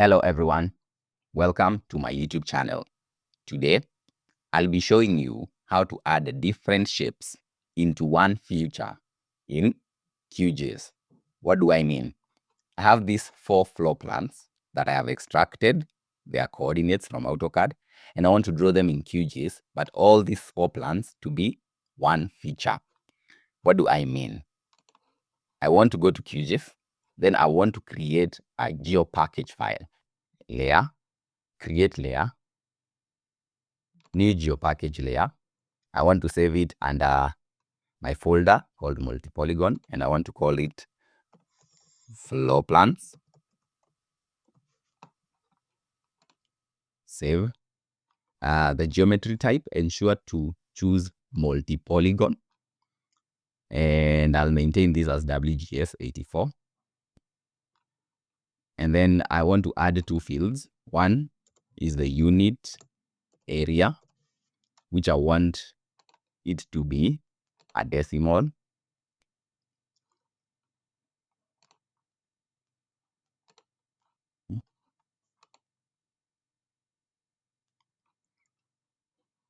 Hello everyone, welcome to my YouTube channel. Today, I'll be showing you how to add different shapes into one feature in QGIS. What do I mean? I have these 4 floor plans that I have extracted their coordinates from AutoCAD, and I want to draw them in QGIS, but all these 4 plans to be one feature. What do I mean? I want to go to QGIS, then I want to create a GeoPackage file. Layer, create layer, new GeoPackage layer. I want to save it under my folder called MultiPolygon, and I want to call it floor plans. Save. The geometry type, ensure to choose MultiPolygon, and I'll maintain this as WGS 84. And then I want to add 2 fields. One is the unit area, which I want it to be a decimal.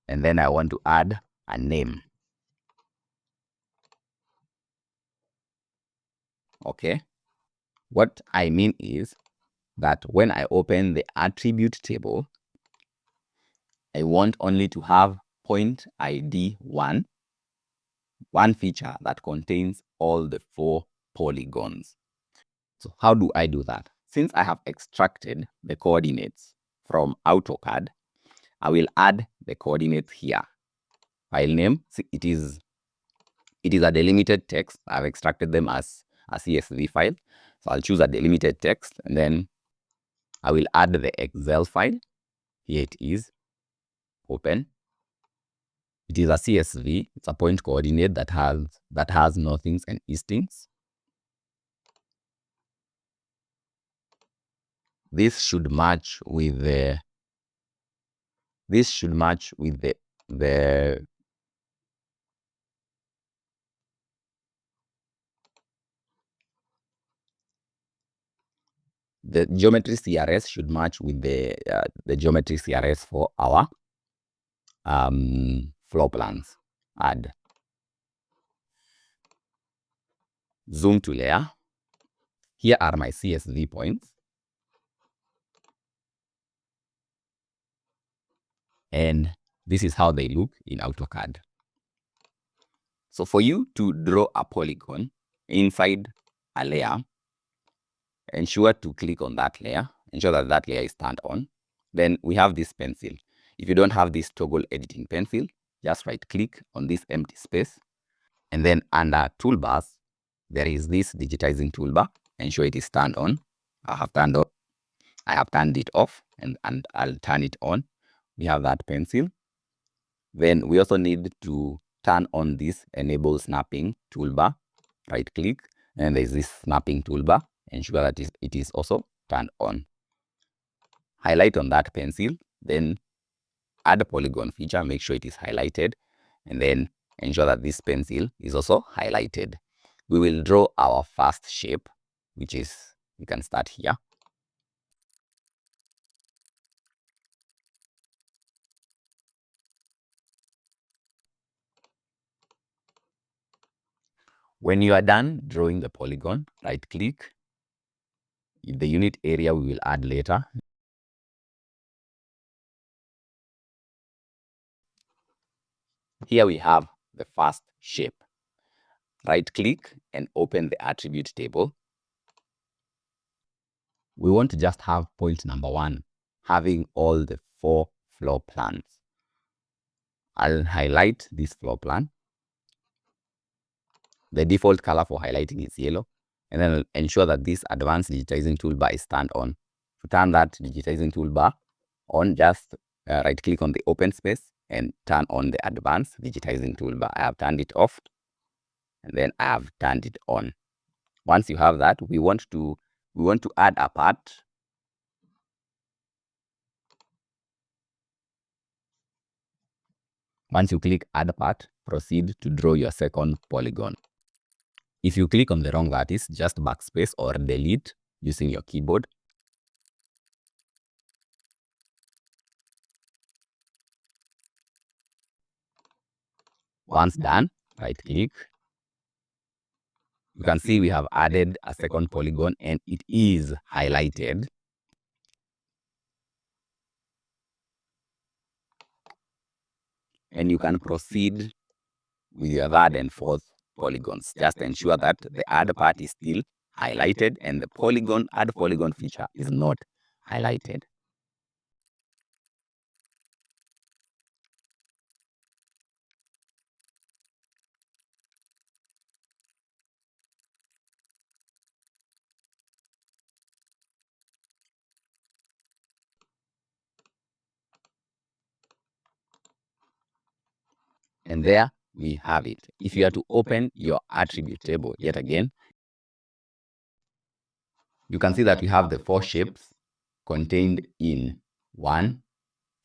And then I want to add a name. Okay. What I mean is that when I open the attribute table, I want only to have point ID 1, one feature that contains all the 4 polygons. So how do I do that? Since I have extracted the coordinates from AutoCAD, I will add the coordinates here. File name, it is a delimited text. I've extracted them as a CSV file. So I'll choose a delimited text, and then I will add the Excel file. Here it is. Open. It is a CSV. It's a point coordinate that has northings and eastings. This should match with the geometry CRS should match with the geometry CRS for our floor plans. Add. Zoom to layer. Here are my CSV points. And this is how they look in AutoCAD. So for you to draw a polygon inside a layer, ensure to click on that layer. Ensure that that layer is turned on. Then we have this pencil. If you don't have this toggle editing pencil, just right click on this empty space. And then under toolbars, there is this digitizing toolbar. Ensure it is turned on. I have turned it off, and I'll turn it on. We have that pencil. Then we also need to turn on this enable snapping toolbar. Right click, and there's this snapping toolbar. Ensure that it is also turned on. Highlight on that pencil, then add a polygon feature, make sure it is highlighted, and then ensure that this pencil is also highlighted. We will draw our first shape, which is, we can start here. When you are done drawing the polygon, right click. The unit area we will add later. Here we have the first shape. Right click and open the attribute table. We want to just have point number 1, having all the 4 floor plans. I'll highlight this floor plan. The default color for highlighting is yellow. And then I'll ensure that this advanced digitizing toolbar is turned on. To turn that digitizing toolbar on, just right click on the open space and turn on the advanced digitizing toolbar. I have turned it off, and then I have turned it on. Once you have that, we want to add a part. Once you click add part, proceed to draw your second polygon. If you click on the wrong vertex, just backspace or delete using your keyboard. Once done, right click. You can see we have added a second polygon and it is highlighted. And you can proceed with your third and fourth polygons. Just ensure that the add part is still highlighted and the polygon, add polygon feature is not highlighted. And there we have it. If you are to open your attribute table yet again, you can see that we have the 4 shapes contained in one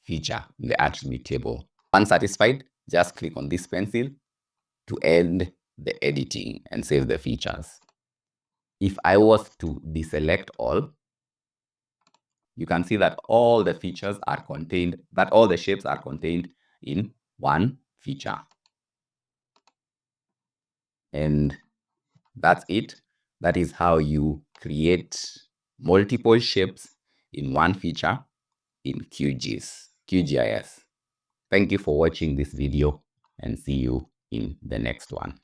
feature in the attribute table. Once satisfied, just click on this pencil to end the editing and save the features. If I was to deselect all, you can see that all the features are contained, that all the shapes are contained in one feature. And that's it. That is how you create multiple shapes in one feature in QGIS. Thank you for watching this video and see you in the next one.